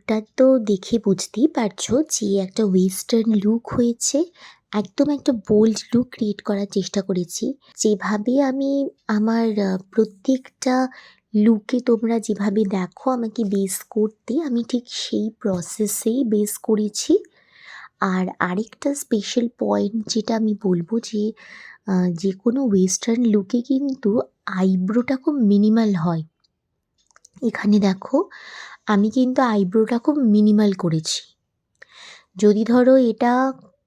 লুকটা তো দেখে বুঝতেই পারছো যে একটা ওয়েস্টার্ন লুক হয়েছে। একদম একটা বোল্ড লুক ক্রিয়েট করার চেষ্টা করেছি। যেভাবে আমি আমার প্রত্যেকটা লুকে তোমরা যেভাবে দেখো আমাকে বেস করতে, আমি ঠিক সেই প্রসেসেই বেস করেছি। আর আরেকটা স্পেশাল পয়েন্ট যেটা আমি বলব যে যেকোনো ওয়েস্টার্ন লুকে কিন্তু আইব্রোটা খুব মিনিমাল হয়। এখানে দেখো আমি কিন্তু আইব্রোটা খুব মিনিমাল করেছি। যদি ধরো এটা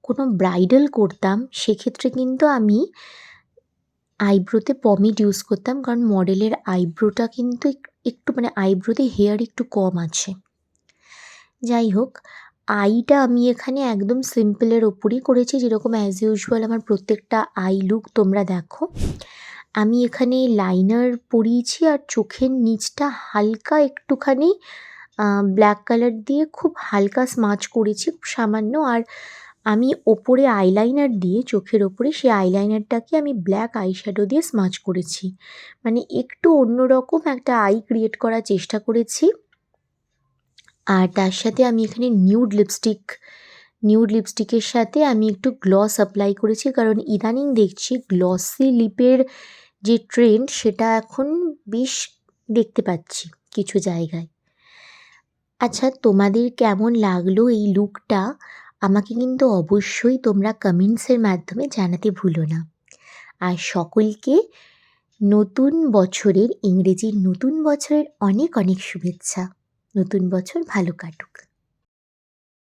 কোনো ব্রাইডাল করতাম সেক্ষেত্রে কিন্তু আমি আইব্রোতে পমিড ইউজ করতাম, কারণ মডেলের আইব্রোটা কিন্তু একটু মানে আইব্রোতে হেয়ার একটু কম আছে। যাই হোক, আইটা আমি এখানে একদম সিম্পলের ওপরই করেছি, যেরকম অ্যাজ ইউজুয়াল আমার প্রত্যেকটা আই লুক তোমরা দেখো। আমি এখানে লাইনার পরিয়েছি আর চোখের নিচটা হালকা একটুখানি ব্ল্যাক কালার দিয়ে খুব হালকা স্মাচ করেছি, খুব সামান্য। আর আমি ওপরে আইলাইনার দিয়ে চোখের ওপরে সেই আইলাইনারটাকে আমি ব্ল্যাক আইশ্যাডো দিয়ে স্মাচ করেছি, মানে একটু অন্যরকম একটা আই ক্রিয়েট করার চেষ্টা করেছি। আর তার সাথে আমি এখানে নিউড লিপস্টিকের সাথে আমি একটু গ্লস অ্যাপ্লাই করেছি, কারণ ইদানিং দেখছি গ্লসি লিপের যে ট্রেন্ড সেটা এখন বেশ দেখতে পাচ্ছি কিছু জায়গায়। আচ্ছা, তোমাদের কেমন লাগলো এই লুকটা আমাকে কিন্তু অবশ্যই তোমরা কমেন্টসের মাধ্যমে জানাতে ভুলো না। আর সকলকে ইংরেজির নতুন বছরের অনেক অনেক শুভেচ্ছা। নতুন বছর ভালো কাটুক।